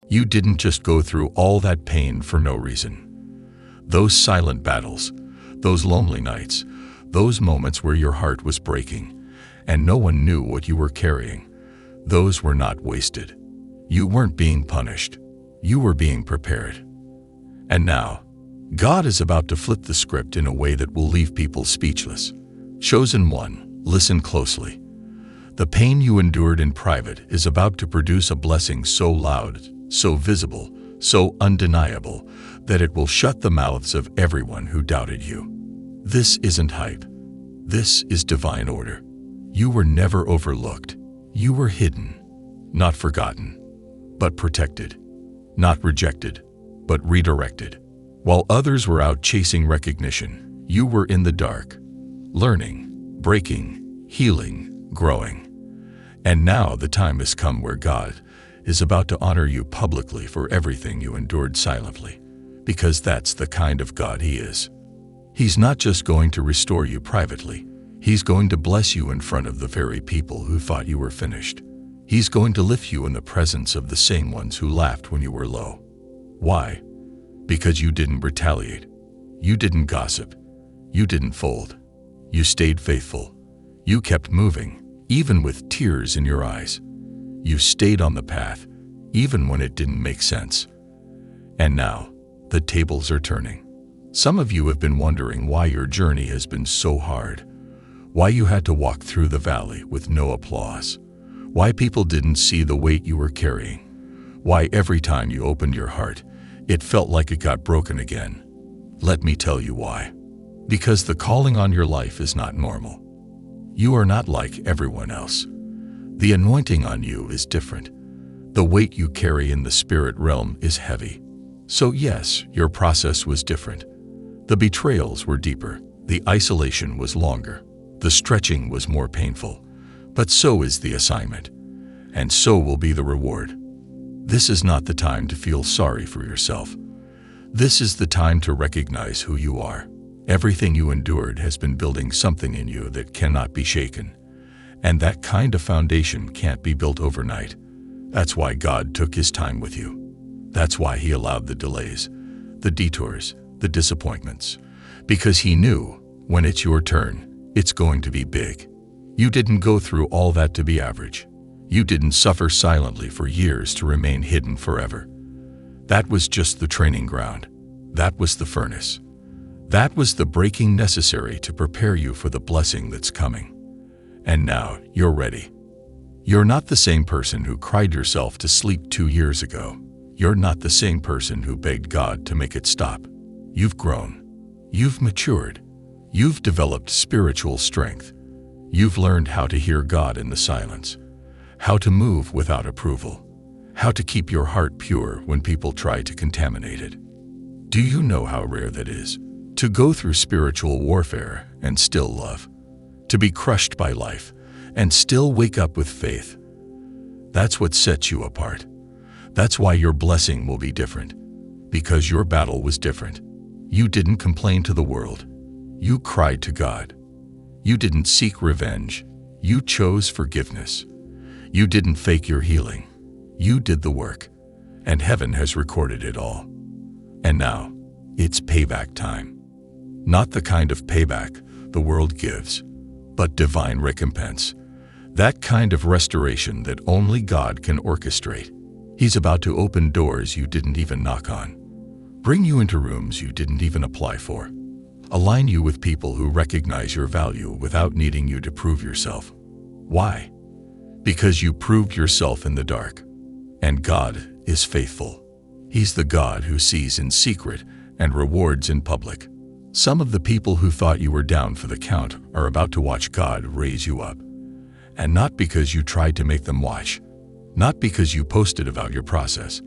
You didn't just go through all that pain for no reason. Those silent battles, those lonely nights, those moments where your heart was breaking and no one knew what you were carrying, those were not wasted. You weren't being punished. You were being prepared. And now, God is about to flip the script in a way that will leave people speechless. Chosen one, listen closely. The pain you endured in private is about to produce a blessing so loud, so visible, so undeniable, that it will shut the mouths of everyone who doubted you. This isn't hype. This is divine order. You were never overlooked. You were hidden, not forgotten, but protected, not rejected, but redirected. While others were out chasing recognition, you were in the dark, learning, breaking, healing, growing. And now the time has come where God is about to honor you publicly for everything you endured silently, because that's the kind of God He is. He's not just going to restore you privately. He's going to bless you in front of the very people who thought you were finished. He's going to lift you in the presence of the same ones who laughed when you were low. Why? Because you didn't retaliate. You didn't gossip. You didn't fold. You stayed faithful. You kept moving, even with tears in your eyes. You stayed on the path, even when it didn't make sense. And now, the tables are turning. Some of you have been wondering why your journey has been so hard, why you had to walk through the valley with no applause, why people didn't see the weight you were carrying, why every time you opened your heart, it felt like it got broken again. Let me tell you why. Because the calling on your life is not normal. You are not like everyone else. The anointing on you is different. The weight you carry in the spirit realm is heavy. So yes, your process was different. The betrayals were deeper. The isolation was longer. The stretching was more painful. But so is the assignment. And so will be the reward. This is not the time to feel sorry for yourself. This is the time to recognize who you are. Everything you endured has been building something in you that cannot be shaken. And that kind of foundation can't be built overnight. That's why God took His time with you. That's why He allowed the delays, the detours, the disappointments. Because He knew, when it's your turn, it's going to be big. You didn't go through all that to be average. You didn't suffer silently for years to remain hidden forever. That was just the training ground. That was the furnace. That was the breaking necessary to prepare you for the blessing that's coming. And now you're ready. You're not the same person who cried yourself to sleep 2 years ago. You're not the same person who begged God to make it stop. You've grown. You've matured. You've developed spiritual strength. You've learned how to hear God in the silence, how to move without approval, how to keep your heart pure when people try to contaminate it. Do you know how rare that is? To go through spiritual warfare and still love. To be crushed by life and still wake up with faith. That's what sets you apart. That's why your blessing will be different. Because your battle was different. You didn't complain to the world. You cried to God. You didn't seek revenge. You chose forgiveness. You didn't fake your healing. You did the work. And heaven has recorded it all. And now, it's payback time. Not the kind of payback the world gives, but divine recompense. That kind of restoration that only God can orchestrate. He's about to open doors you didn't even knock on. Bring you into rooms you didn't even apply for. Align you with people who recognize your value without needing you to prove yourself. Why? Because you proved yourself in the dark. And God is faithful. He's the God who sees in secret and rewards in public. Some of the people who thought you were down for the count are about to watch God raise you up. And not because you tried to make them watch, not because you posted about your process,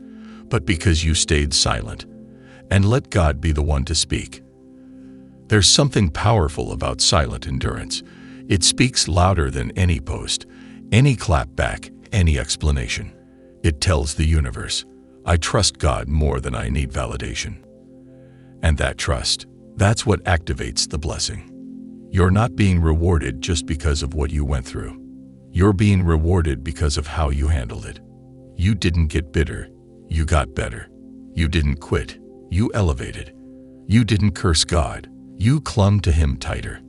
but because you stayed silent and let God be the one to speak. There's something powerful about silent endurance. It speaks louder than any post, any clap back, any explanation. It tells the universe, I trust God more than I need validation. And that trust, that's what activates the blessing. You're not being rewarded just because of what you went through. You're being rewarded because of how you handled it. You didn't get bitter. You got better. You didn't quit. You elevated. You didn't curse God. You clung to Him tighter.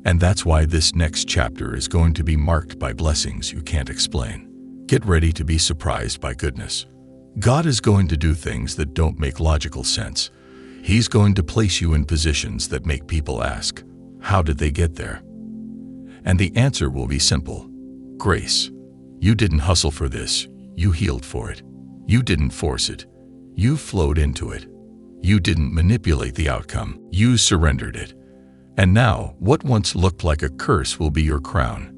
And that's why this next chapter is going to be marked by blessings you can't explain. Get ready to be surprised by goodness. God is going to do things that don't make logical sense. He's going to place you in positions that make people ask, how did they get there? And the answer will be simple. Grace. You didn't hustle for this. You healed for it. You didn't force it. You flowed into it. You didn't manipulate the outcome. You surrendered it. And now, what once looked like a curse will be your crown.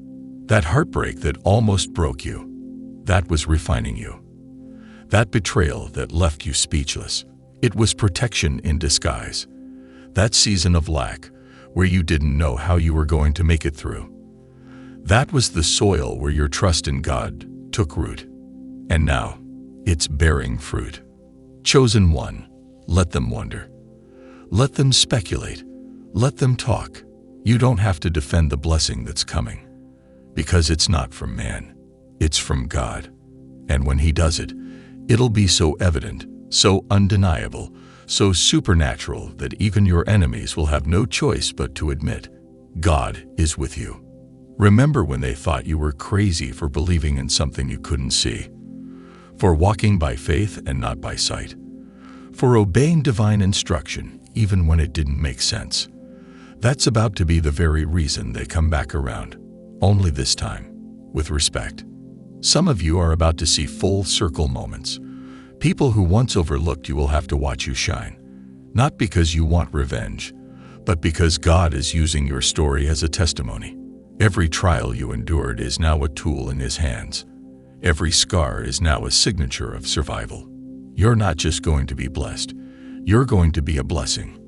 That heartbreak that almost broke you, that was refining you. That betrayal that left you speechless, it was protection in disguise. That season of lack, where you didn't know how you were going to make it through, that was the soil where your trust in God took root. And now, it's bearing fruit. Chosen one, let them wonder. Let them speculate. Let them talk. You don't have to defend the blessing that's coming, because it's not from man, it's from God. And when He does it, it'll be so evident, so undeniable, so supernatural that even your enemies will have no choice but to admit, God is with you. Remember when they thought you were crazy for believing in something you couldn't see, for walking by faith and not by sight, for obeying divine instruction even when it didn't make sense. That's about to be the very reason they come back around, only this time, with respect. Some of you are about to see full circle moments. People who once overlooked you will have to watch you shine, not because you want revenge, but because God is using your story as a testimony. Every trial you endured is now a tool in His hands. Every scar is now a signature of survival. You're not just going to be blessed, you're going to be a blessing.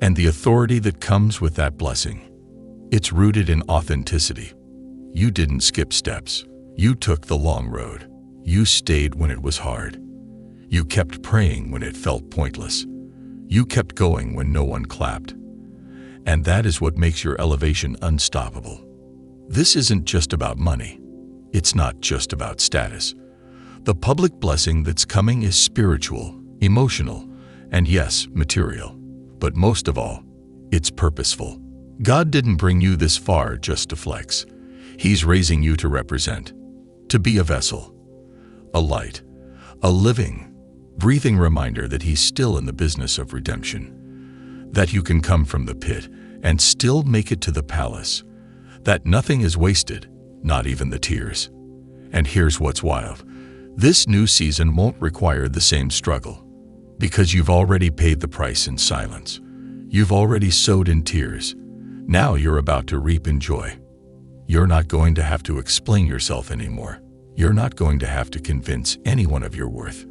And the authority that comes with that blessing, it's rooted in authenticity. You didn't skip steps. You took the long road. You stayed when it was hard. You kept praying when it felt pointless. You kept going when no one clapped. And that is what makes your elevation unstoppable. This isn't just about money. It's not just about status. The public blessing that's coming is spiritual, emotional, and yes, material. But most of all, it's purposeful. God didn't bring you this far just to flex. He's raising you to represent, to be a vessel, a light, a living, breathing reminder that He's still in the business of redemption, that you can come from the pit and still make it to the palace, that nothing is wasted, not even the tears. And here's what's wild. This new season won't require the same struggle, because you've already paid the price in silence. You've already sowed in tears. Now you're about to reap in joy. You're not going to have to explain yourself anymore. You're not going to have to convince anyone of your worth.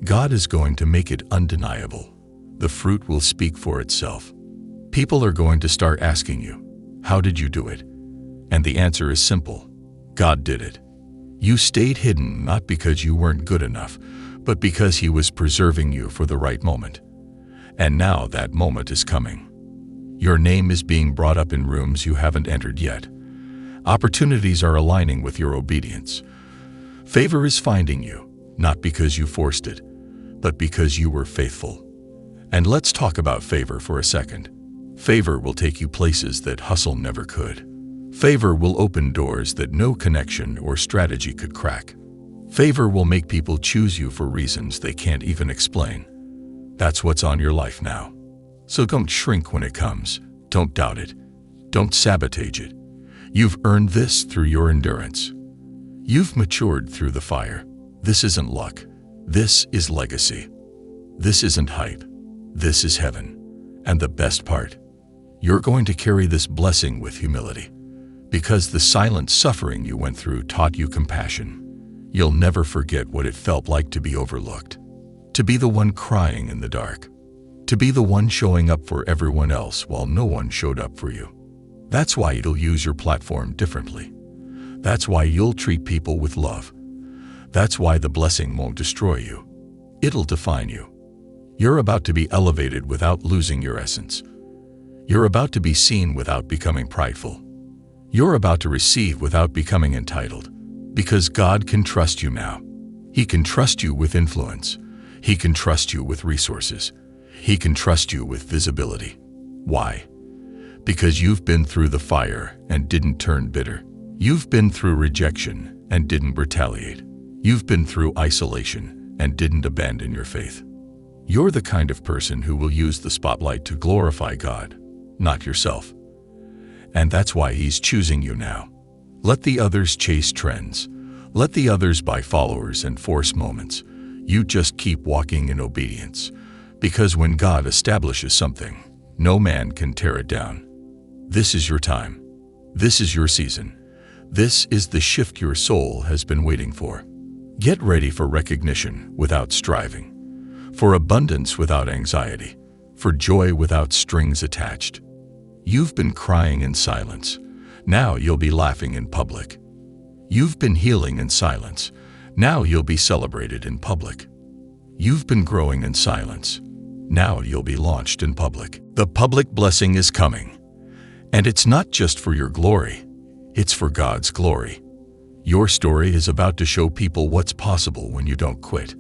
God is going to make it undeniable. The fruit will speak for itself. People are going to start asking you, how did you do it? And the answer is simple. God did it. You stayed hidden not because you weren't good enough, but because He was preserving you for the right moment. And now that moment is coming. Your name is being brought up in rooms you haven't entered yet. Opportunities are aligning with your obedience. Favor is finding you, not because you forced it, but because you were faithful. And let's talk about favor for a second. Favor will take you places that hustle never could. Favor will open doors that no connection or strategy could crack. Favor will make people choose you for reasons they can't even explain. That's what's on your life now. So don't shrink when it comes. Don't doubt it. Don't sabotage it. You've earned this through your endurance. You've matured through the fire. This isn't luck. This is legacy. This isn't hype. This is heaven. And the best part, you're going to carry this blessing with humility, because the silent suffering you went through taught you compassion. You'll never forget what it felt like to be overlooked, to be the one crying in the dark, to be the one showing up for everyone else while no one showed up for you. That's why you'll use your platform differently. That's why you'll treat people with love. That's why the blessing won't destroy you. It'll define you. You're about to be elevated without losing your essence. You're about to be seen without becoming prideful. You're about to receive without becoming entitled, because God can trust you now. He can trust you with influence. He can trust you with resources. He can trust you with visibility. Why? Because you've been through the fire and didn't turn bitter. You've been through rejection and didn't retaliate. You've been through isolation and didn't abandon your faith. You're the kind of person who will use the spotlight to glorify God, not yourself. And that's why He's choosing you now. Let the others chase trends. Let the others buy followers and force moments. You just keep walking in obedience, because when God establishes something, no man can tear it down. This is your time. This is your season. This is the shift your soul has been waiting for. Get ready for recognition without striving, for abundance without anxiety, for joy without strings attached. You've been crying in silence. Now you'll be laughing in public. You've been healing in silence. Now you'll be celebrated in public. You've been growing in silence. Now you'll be launched in public. The public blessing is coming. And it's not just for your glory. It's for God's glory. Your story is about to show people what's possible when you don't quit.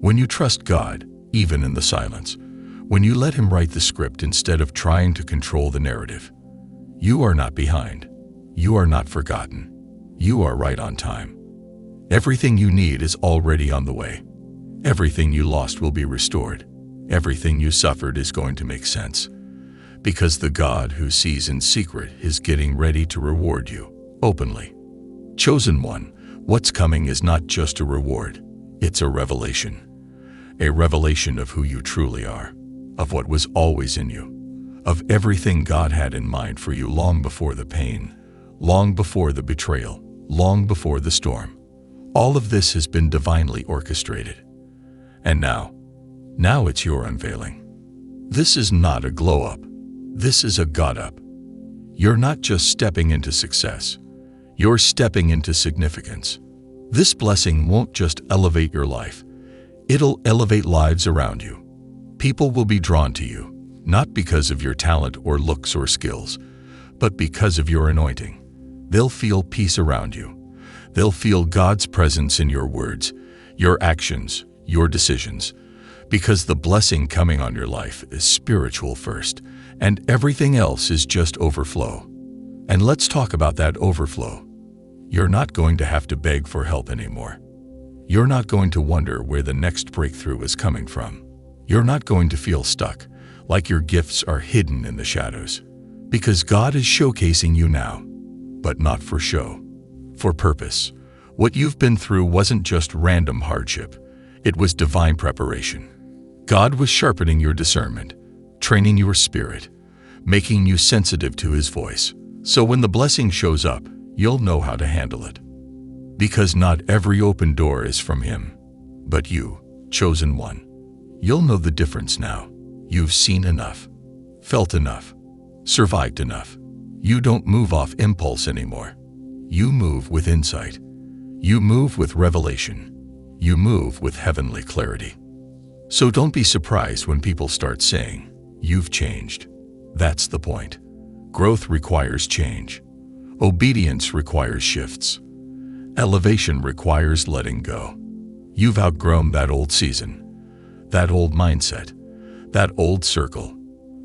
When you trust God, even in the silence. When you let Him write the script instead of trying to control the narrative. You are not behind. You are not forgotten. You are right on time. Everything you need is already on the way. Everything you lost will be restored. Everything you suffered is going to make sense. Because the God who sees in secret is getting ready to reward you openly. Chosen one, what's coming is not just a reward. It's a revelation. A revelation of who you truly are, of what was always in you, of everything God had in mind for you long before the pain, long before the betrayal, long before the storm. All of this has been divinely orchestrated. And now it's your unveiling. This is not a glow-up. This is a God-up. You're not just stepping into success. You're stepping into significance. This blessing won't just elevate your life. It'll elevate lives around you. People will be drawn to you, not because of your talent or looks or skills, but because of your anointing. They'll feel peace around you. They'll feel God's presence in your words, your actions, your decisions, because the blessing coming on your life is spiritual first, and everything else is just overflow. And let's talk about that overflow. You're not going to have to beg for help anymore. You're not going to wonder where the next breakthrough is coming from. You're not going to feel stuck, like your gifts are hidden in the shadows. Because God is showcasing you now, but not for show, for purpose. What you've been through wasn't just random hardship. It was divine preparation. God was sharpening your discernment, training your spirit, making you sensitive to His voice. So when the blessing shows up, you'll know how to handle it. Because not every open door is from Him, but you, chosen one. You'll know the difference now. You've seen enough, felt enough, survived enough. You don't move off impulse anymore. You move with insight. You move with revelation. You move with heavenly clarity. So don't be surprised when people start saying, "You've changed." That's the point. Growth requires change. Obedience requires shifts. Elevation requires letting go. You've outgrown that old season, that old mindset, that old circle,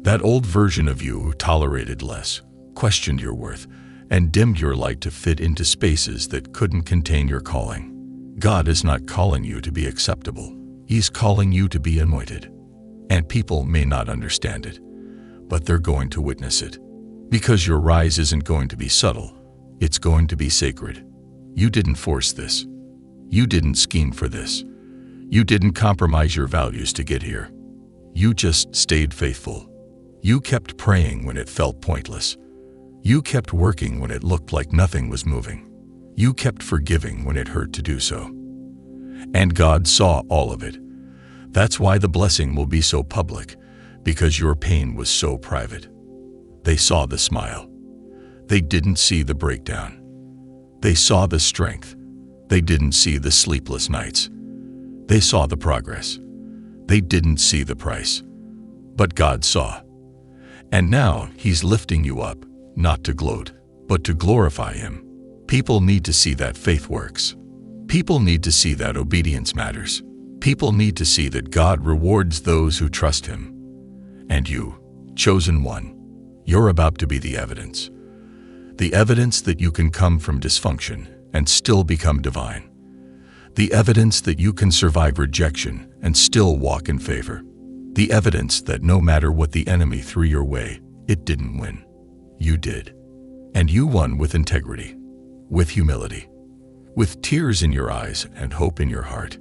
that old version of you who tolerated less, questioned your worth, and dimmed your light to fit into spaces that couldn't contain your calling. God is not calling you to be acceptable. He's calling you to be anointed. And people may not understand it, but they're going to witness it. Because your rise isn't going to be subtle. It's going to be sacred. You didn't force this. You didn't scheme for this. You didn't compromise your values to get here. You just stayed faithful. You kept praying when it felt pointless. You kept working when it looked like nothing was moving. You kept forgiving when it hurt to do so. And God saw all of it. That's why the blessing will be so public, because your pain was so private. They saw the smile. They didn't see the breakdown. They saw the strength. They didn't see the sleepless nights. They saw the progress. They didn't see the price. But God saw. And now He's lifting you up, not to gloat, but to glorify Him. People need to see that faith works. People need to see that obedience matters. People need to see that God rewards those who trust Him. And you, chosen one, you're about to be the evidence. The evidence that you can come from dysfunction and still become divine. The evidence that you can survive rejection and still walk in favor. The evidence that no matter what the enemy threw your way, it didn't win. You did. And you won with integrity, with humility, with tears in your eyes and hope in your heart.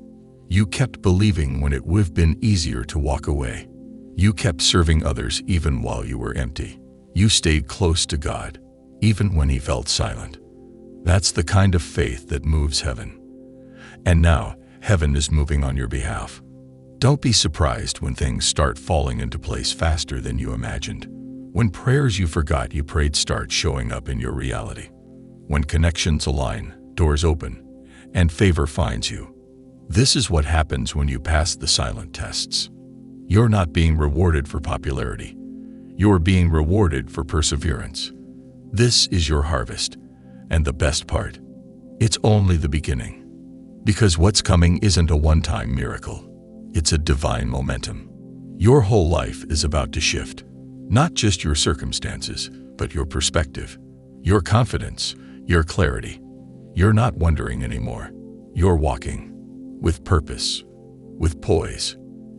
You kept believing when it would have been easier to walk away. You kept serving others even while you were empty. You stayed close to God, even when He felt silent. That's the kind of faith that moves heaven. And now, heaven is moving on your behalf. Don't be surprised when things start falling into place faster than you imagined. When prayers you forgot you prayed start showing up in your reality. When connections align, doors open, and favor finds you. This is what happens when you pass the silent tests. You're not being rewarded for popularity. You're being rewarded for perseverance. This is your harvest. And the best part, it's only the beginning. Because what's coming isn't a one-time miracle. It's a divine momentum. Your whole life is about to shift. Not just your circumstances, but your perspective, your confidence, your clarity. You're not wondering anymore. You're walking. With purpose, with poise,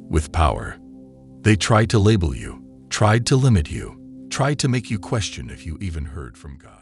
with power. They tried to label you, tried to limit you, tried to make you question if you even heard from God.